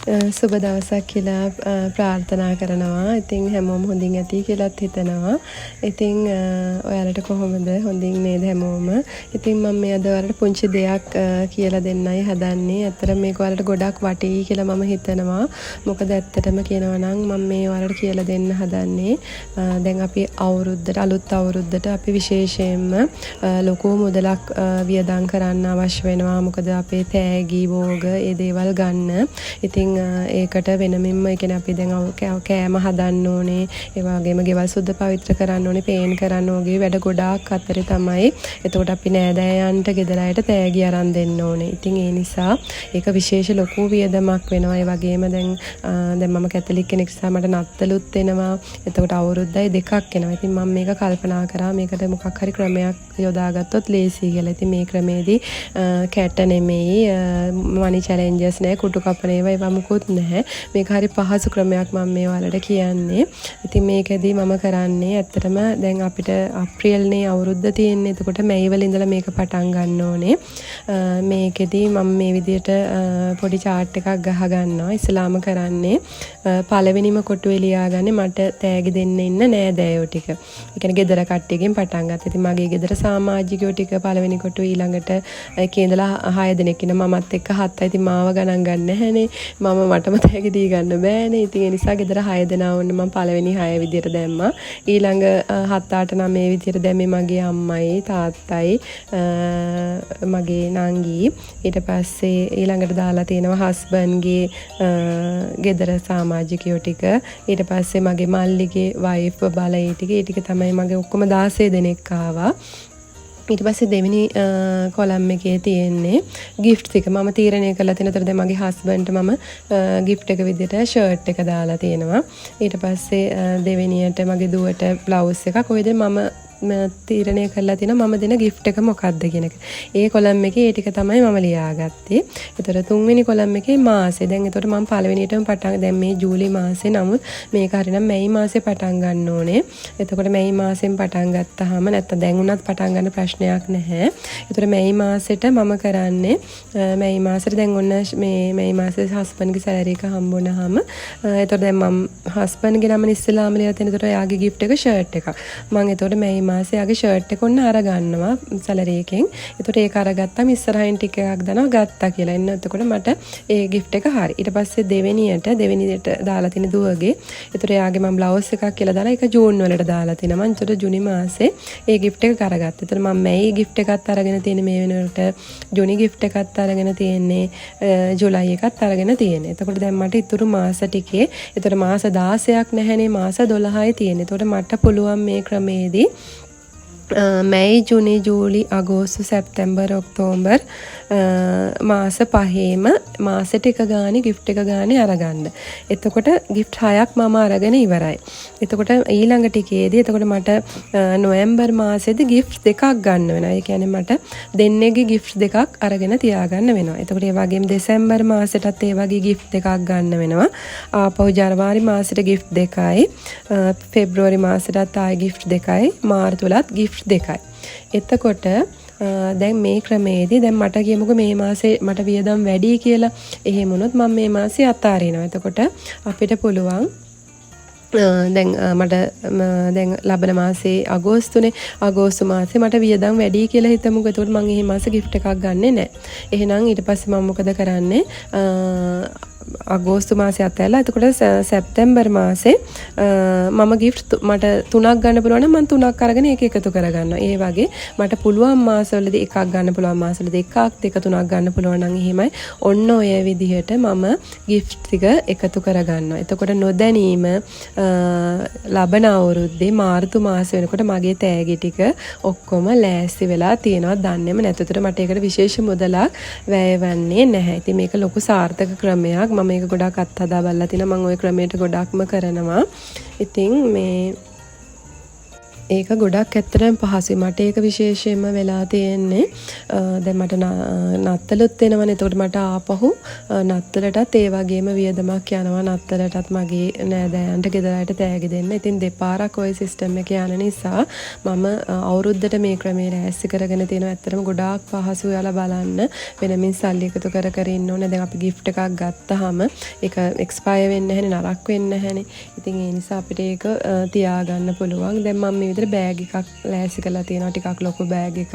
සුබ දවසක් කියලා ප්‍රාර්ථනා කරනවා. ඉතින් හැමෝම හොඳින් ඇති කියලාත් හිතනවා. ඉතින් ඔයාලට කොහොමද? හොඳින් නේද හැමෝම? ඉතින් මම මේ අද ඔයාලට පුංචි දෙයක් කියලා දෙන්නයි හදන්නේ. ඇත්තට මේක ඔයාලට ගොඩක් වටී කියලා මම හිතනවා. මොකද ඇත්තටම කියනවා නම් මම මේ ඔයාලට කියලා දෙන්න හදන්නේ දැන් අපි අලුත් අවුරුද්දට අපි විශේෂයෙන්ම ලොකු මුදලක් වියදම් කරන්න අවශ්‍ය වෙනවා. මොකද අපේ තෑගි භෝග ඒ දේවල් ගන්න. ඉතින් ඒකට වෙනමින්ම ඒ කියන්නේ අපි දැන් කෑම හදන්න ඕනේ. ඒ වගේම ගෙවල් සුද්ධ පවිත්‍ර කරන්න ඕනේ, පේන් කරන්න ඕනේ. වැඩ ගොඩාක් අතරේ තමයි. එතකොට අපි නෑදෑයන්ට ගෙදර අයට තෑගි අරන් දෙන්න ඕනේ. ඉතින් ඒ නිසා ඒක විශේෂ ලොකු වියදමක් වෙනවා. ඒ වගේම දැන් මම කැතලික් කෙනෙක් නිසා මට නත්තලුත් එනවා. එතකොට අවුරුද්දයි දෙකක් එනවා. ඉතින් මම මේක කල්පනා කරා මේකට මොකක් හරි ක්‍රමයක් යොදාගත්තොත් ලේසියි කියලා. ඉතින් මේ ක්‍රමේදී කැට නෙමෙයි, මනි චැලෙන්ජස් නෑ, කුටු කපන ඒවා මුකුත් නැහැ. මේක හරි පහසු ක්‍රමයක් මම මේ ඔයාලට කියන්නේ. ඉතින් මේකෙදී මම කරන්නේ ඇත්තටම දැන් අපිට අප්‍රේල්නේ අවුරුද්ද තියෙන්නේ. එතකොට මැයි වල ඉඳලා මේක පටන් ගන්න ඕනේ. මේකෙදී මම මේ විදිහට පොඩි chart එකක් ගහ ගන්නවා. ඉස්ලාම කරන්නේ පළවෙනිම කොටුවේ ලියාගන්නේ මට තෑගි දෙන්න ඉන්න නෑදෑයෝ ටික. ඒ කියන්නේ ගෙදර කට්ටියකින් පටන් ගත්තා. ඉතින් මගේ ගෙදර සමාජිකයෝ ටික පළවෙනි කොටුවේ ඊළඟට එකේ ඉඳලා 6 දෙනෙක් ඉන්න මමත් එක්ක 7යි. ඉතින් මාව ගණන් ගන්න නැහැනේ. මම මටම තෑගි දී ගන්න බෑනේ. ඉතින් ඒ නිසා ගෙදර 6 දෙනා වුණ මම පළවෙනි 6 විදියට දැම්මා. ඊළඟ 7 8 9 මේ විදියට දැම්මේ මගේ අම්මයි, තාත්තයි, මගේ නංගි. ඊට පස්සේ ඊළඟට දාලා තියෙනවා හස්බන්ඩ්ගේ ගෙදර සමාජිකයෝ ටික. ඊට පස්සේ මගේ මල්ලිගේ වයිෆ් බබලා ඒ ටික තමයි මගේ ඔක්කොම 16 දෙනෙක් ආවා. ඊට පස්සේ දෙවෙනි කොලම් එකේ තියෙන්නේ ගිෆ්ට්ස් එක. මම තීරණය කරලා තියෙන උතර දැන් මගේ හස්බන්ඩ්ට මම ගිෆ්ට් එක විදිහට ෂර්ට් එක දාලා තියෙනවා. ඊට පස්සේ දෙවෙනියට මගේ දුවට බ්ලවුස් එකක්. ඔය දෙක මම තීරණය කරලා තියෙනවා මම දෙන ගිෆ්ට් එක මොකක්ද කියන එක. ඒ කොලම් එකේ ඒ ටික තමයි මම ලියාගත්තේ. ඒතර තුන්වෙනි කොලම් එකේ මාසේ. දැන් ඒතර මම පළවෙනියටම පටන් දැන් මේ ජූලි මාසේ. නමුත් මේක හරිනම් මැයි මාසේ පටන් ගන්න ඕනේ. එතකොට මැයි මාසෙන් පටන් ගත්තාම නැත්තම් දැන් උනත් පටන් ගන්න ප්‍රශ්නයක් නැහැ. ඒතර මැයි මාසෙට මම කරන්නේ මැයි මාසෙට දැන් ඔන්න මේ මැයි මාසේ හස්බන්ඩ්ගේ සැලරි එක හම්බුනහම ඒතර දැන් මම හස්බන්ඩ්ගේ නම ඉස්සෙල්ලාම ලියලා තියෙන. ඒතර යාගේ ගිෆ්ට් එක ෂර්ට් එකක්. මම ඒතකොට මැයි මාසේ යාගේ ෂර්ට් එක ඔන්න අර ගන්නවා සැලරි එකෙන්. ඒතකොට ඒක අරගත්තාම ඉස්සරහින් ටික එකක් දානවා ගත්තා කියලා. එන්න එතකොට මට ඒ ගිෆ්ට් එක හරි. ඊට පස්සේ දෙවෙනියට දාලා තියෙන දුවගේ. ඒතකොට යාගේ මම බ්ලවුස් එකක් කියලා දාලා ඒක ජූන් වලට දාලා තිනවා. මම ඒතකොට ජුනි මාසේ ඒ ගිෆ්ට් එක කරගත්තා. ඒතකොට මම මැයි ගිෆ්ට් එකත් අරගෙන තියෙන්නේ මේ වෙනකොට. ජුනි ගිෆ්ට් එකත් අරගෙන තියෙන්නේ. ජුලයි එකත් අරගෙන තියෙන්නේ. එතකොට දැන් මට ඉතුරු මාස ටිකේ ඒතකොට මාස 16ක් නැහැනේ, මාස 12යි තියෙන්නේ. ඒතකොට මට පුළුවන් මේ ක්‍රමේදී මැයි ජුනි ජූලි අගෝස්තු සැප්තැම්බර් ඔක්තෝබර් මාස පහේම මාසෙට එක ගානේ ගිෆ්ට් එක ගානේ අරගන්න. එතකොට ගිෆ්ට් 6ක් මම අරගෙන ඉවරයි. එතකොට ඊළඟ ටිකේදී එතකොට මට නොවැම්බර් මාසෙදී ගිෆ්ට් දෙකක් ගන්න වෙනවා. ඒ කියන්නේ මට දෙන්නේගේ ගිෆ්ට් දෙකක් අරගෙන තියාගන්න වෙනවා. එතකොට ඒ වගේම දෙසැම්බර් මාසෙටත් ඒ වගේ ගිෆ්ට් දෙකක් ගන්න වෙනවා. ආපහු ජනවාරි මාසෙට ගිෆ්ට් දෙකයි. පෙබ්‍රුවරි මාසෙටත් ආයි ගිෆ්ට් දෙකයි. මාර්තු වලත් ගිෆ්ට් දෙකයි. එතකොට දැන් මේ ක්‍රමේදී දැන් මට කියමුකෝ මේ මාසේ මට වියදම් වැඩි කියලා. එහෙම වුණොත් මම මේ මාසේ අතාරිනවා. එතකොට අපිට පුළුවන් දැන් මට දැන් ලබන මාසේ අගෝස්තුනේ. අගෝස්තු මාසේ මට වියදම් වැඩි කියලා හිතමුකෝ. එතකොට මම මේ මාසේ ගිෆ්ට් එකක් ගන්නෙ නැහැ. එහෙනම් ඊට පස්සේ මම මොකද කරන්නේ? අගෝස්තු මාසේ අතහැරලා එතකොට සැප්තැම්බර් මාසේ මම ගිෆ්ට් මට 3ක් ගන්න පුළුවන් නම් මම 3ක් අරගෙන ඒක එකතු කරගන්නවා. ඒ වගේ මට පුළුවන් මාසවලදී එකක් ගන්න පුළුවන්, මාසවලදී එකක්, දෙක, 3ක් ගන්න පුළුවන් නම් එහෙමයි. ඔන්න ඔය විදිහට මම ගිෆ්ට් ටික එකතු කරගන්නවා. එතකොට නොදැනීම ලබන අවුරුද්දේ මාර්තු මාස වෙනකොට මගේ තෑගි ටික ඔක්කොම ලෑස්ති වෙලා තියෙනවා. දන්නේම නැතුතර මට ඒකට විශේෂ මුදලක් වැය වෙන්නේ නැහැ. ඉතින් මේක ලොකු සාර්ථක ක්‍රමයක්. මම මේක ගොඩක් අත්හදා බලලා තිනවා. මම ওই ක්‍රමයට ගොඩක්ම කරනවා. ඉතින් මේ ඒක ගොඩක් ඇත්තටම පහසුයි. මට ඒක විශේෂයෙන්ම වෙලා තියෙන්නේ දැන් මට නත්තලුත් වෙනවනේ. එතකොට මට ආපහු නත්තලටත් ඒ වගේම වියදමක් යනවා. නත්තලටත් මගේ නෑදෑයන්ට ගෙදරට තෑගි දෙන්න. ඉතින් දෙපාරක් ওই සිස්ටම් එක යන නිසා මම අවුරුද්දට මේ ක්‍රමේ රෑස්ති කරගෙන තියෙනවා. ඇත්තටම ගොඩාක් පහසු. ඔයාලා බලන්න වෙනමින් සල්ලි එකතු කර කර ඉන්න ඕනේ. දැන් අපි gift එකක් ගත්තාම ඒක expire වෙන්නේ නැහැනේ, නරක වෙන්නේ නැහැනේ. ඉතින් ඒ නිසා අපිට ඒක තියාගන්න පුළුවන්. දැන් මම විතර බෑග් එකක් ලෑස්ති කරලා තියෙනවා, ටිකක් ලොකු බෑග් එකක්.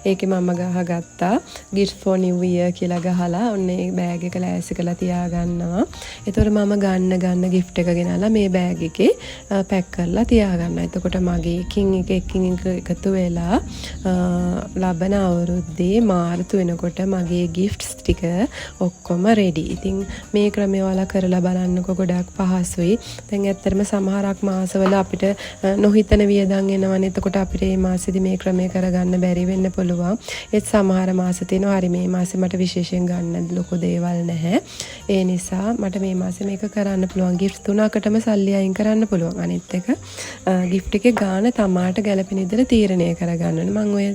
ඒකේ මම ගහගත්තා gift for new year කියලා ගහලා ඔන්න ඒ බෑග් එක ලෑස්ති කරලා තියාගන්නවා. ඒතකොට මම ගන්න gift එක ගෙනල්ලා මේ බෑග් එකේ පැක් කරලා තියාගන්නවා. එතකොට මගේ එකින් එක එකතු වෙලා ලබන අවුරුද්දේ මාර්තු වෙනකොට මගේ gifts ටික ඔක්කොම ready. ඉතින් මේ ක්‍රමය ඔයාලා කරලා බලන්නකො, ගොඩක් පහසුයි. දැන් ඇත්තටම සමහරක් මාසවල අපිට නොහිතන වියදම් එනවනේ. එතකොට අපිට මේ මාසෙදි මේ ක්‍රමය කරගන්න බැරි වෙන්න පුළුවන්. ඒත් සමහර මාස තියෙනවා හරි මේ මාසෙ මට විශේෂයෙන් ගන්න ලොකු දේවල් නැහැ. ඒ නිසා මට මේ මාසෙ මේක කරන්න පුළුවන්. gift 3කටම සල්ලි අයින් කරන්න පුළුවන්. අනිත් එක gift එකේ ගාන තමාට ගැළපෙන විදිහට තීරණය කරගන්න ඕනේ. මම ඔය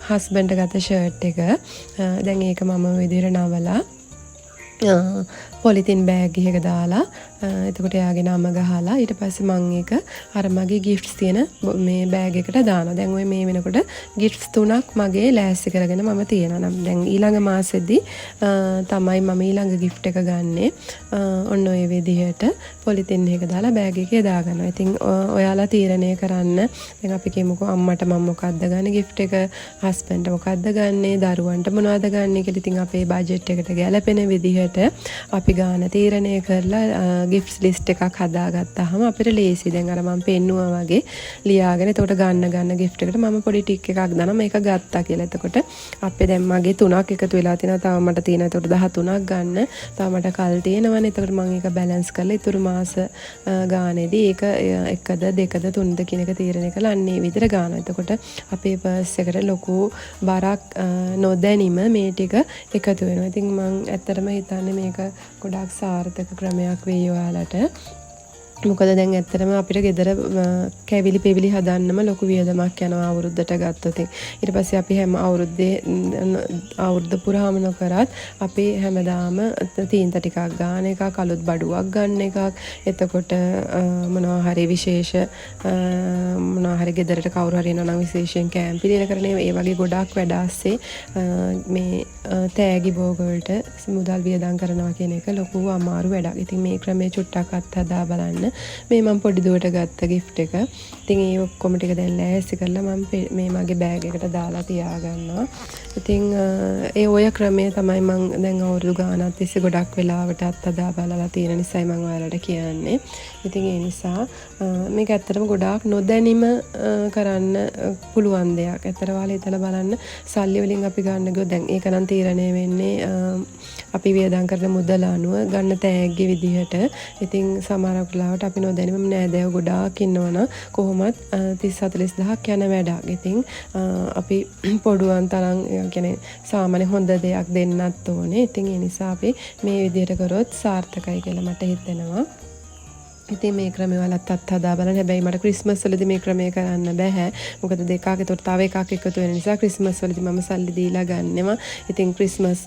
හස්බන්ඩ් ගත්ත ෂර්ට් එක දැන් ඒක මම ඔය විදිහට නවලා පොලිතින් බෑග් එකක දාලා එතකොට එයාගේ නම ගහලා ඊට පස්සේ මම ඒක අර මගේ gifts තියෙන මේ බෑග් එකට දානවා. දැන් ඔය මේ වෙනකොට gifts 3ක් මගේ ලෑස්ති කරගෙන මම තියනවා. නම් දැන් ඊළඟ මාසෙදී තමයි මම ඊළඟ gift එක ගන්නෙ. ඔන්න ඔය විදිහට පොලිතින් එක දාලා බෑග් එකේ දාගන්නවා. ඉතින් ඔයාලා තීරණය කරන්න. දැන් අපි කියමුකෝ අම්මට මම මොකක්ද ගන්න gift එක, හස්බන්ඩ්ට මොකක්ද ගන්නෙ, දරුවන්ට මොනවද ගන්නෙ කියලා. ඉතින් අපේ බජට් එකට ගැලපෙන විදිහට අපි ගාන තීරණය කරලා ගිෆ්ට්ස් ලිස්ට් එකක් හදාගත්තාම අපිට ලේසි. දැන් අර මම පෙන්නුවා වගේ ලියාගෙන එතකොට ගන්න ගිෆ්ට් එකට මම පොඩි ටික් එකක් දානවා මේක ගත්තා කියලා. එතකොට අපේ දැන් මගේ 3ක් එකතු වෙලා තියෙනවා. තව මට තියෙනවා එතකොට 13ක් ගන්න. තව මට කල් තියෙනවනේ. එතකොට මම ඒක බැලන්ස් කරලා ඉතුරු මාස ගානේදී ඒක 1ද 2ද 3ද කියන එක තීරණය කරලා අන්න ඒ විදිහට ගන්නවා. එතකොට අපේ පර්ස් එකට ලොකු බරක් නොදැනීම මේ ටික එකතු වෙනවා. ඉතින් මම ඇත්තටම හිතන්නේ මේක ගොඩාක් සාර්ථක ක්‍රමයක් වෙයි ඔයාලට. මොකද දැන් ඇත්තටම අපිට ගෙදර කැවිලි පෙවිලි හදන්නම ලොකු වියදමක් යනවා අවුරුද්දට ගත්තොත්. ඊට පස්සේ අපි හැම අවුරුද්ද පුරාම නොකරත් අපි හැමදාම තීන්ත ටිකක් ගන්න එකක්, අලුත් බඩුවක් ගන්න එකක්. එතකොට මොනවා හරි විශේෂ මොනවා හරි ගෙදරට කවුරු හරි එනවා නම් විශේෂයෙන් කැම්ප් පිළිල කරන ඒ වගේ ගොඩාක් වැඩ ASCII මේ තෑගි භෝග වලට මුදල් වියදම් කරනවා කියන එක ලොකු අමාරු වැඩක්. ඉතින් මේ ක්‍රමයේ චුට්ටක් අත්හදා බලන්න. මේ මම පොඩි දුවට ගත්ත gift එක. ඉතින් ඒ ඔක්කොම ටික දැන් ලෑස්ති කරලා මම මේ මගේ බෑග් එකට දාලා තියාගන්නවා. ඉතින් ඒ ඔය ක්‍රමය තමයි මම දැන් අවුරුදු ගානක් තිස්සේ ගොඩක් වෙලාවට අත්හදා බලලා තියෙන නිසායි මම ඔයාලට කියන්නේ. ඉතින් ඒ නිසා මේක ඇත්තටම ගොඩාක් නොදැනීම කරන්න පුළුවන් දෙයක්. ඇත්තට ඔයාලා හිතලා බලන්න සල්ලි වලින් අපි ගන්න ගියොත් දැන් ඒක නම් තීරණය වෙන්නේ අපි වියදම් කරන මුදල අනුව ගන්න තෑග්ගේ විදිහට. ඉතින් සමහරක් වෙලාවට අපි නොදැනීම නෑදෑයෝ ගොඩාක් ඉන්නවනම් කොහොමත් 30-40000ක් යන වැඩක්. ඉතින් අපි පොඩුවන් තරම් කියන්නේ සාමාන්‍ය හොඳ දෙයක් දෙන්නත් ඕනේ. ඉතින් ඒ නිසා අපි මේ විදිහට කරොත් සාර්ථකයි කියලා මට හිතෙනවා. ඉතින් මේ ක්‍රමය වලත් අත්හදා බලන්න. හැබැයි මට ක්‍රිස්මස් වලදී මේ ක්‍රමය කරන්න බෑ. මොකද දෙකක් ඒතකොට තව එකක් එකතු වෙන නිසා ක්‍රිස්මස් වලදී මම සල්ලි දීලා ගන්නවා. ඉතින් ක්‍රිස්මස්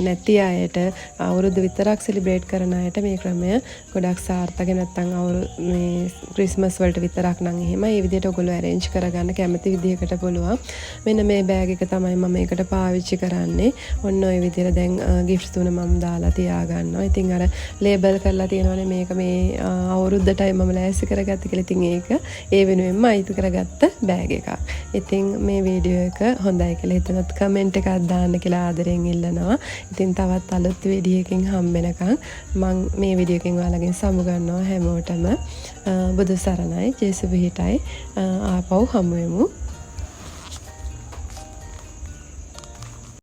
නැති අයට අවුරුදු විතරක් සෙලිබ්‍රේට් කරන අයට මේ ක්‍රමය ගොඩක් සාර්ථක. නැත්තම් මේ ක්‍රිස්මස් වලට විතරක් නම් එහෙම ඒ විදිහට ඔයගොල්ලෝ arrange කරගන්න කැමති විදිහකට පුළුවන්. මෙන්න මේ බෑග් එක තමයි මම මේකට පාවිච්චි කරන්නේ. ඔන්න ඔය විදිහට දැන් gifts තුන මම දාලා තියා ගන්නවා. ඉතින් අර ලේබල් කරලා තියෙනවනේ මේක මේ අවුරුද්දටයි මම ලෑස්ති කරගත්තේ කියලා. ඉතින් ඒක ඒ වෙනුවෙන්ම අයිති කරගත්ත බෑග් එකක්. ඉතින් මේ වීඩියෝ එක හොඳයි කියලා හිතනත් කමෙන්ට් එකක් දාන්න කියලා ආදරෙන් ඉල්ලනවා. ඉතින් තවත් අලුත් වීඩියෝ එකකින් හම්බෙනකන් මම මේ වීඩියෝ එකෙන් ඔයාලගෙන් සමුගන්නවා හැමෝටම. බුදු සරණයි, ජේසු පිහිටයි. ආපහු හමු වෙමු.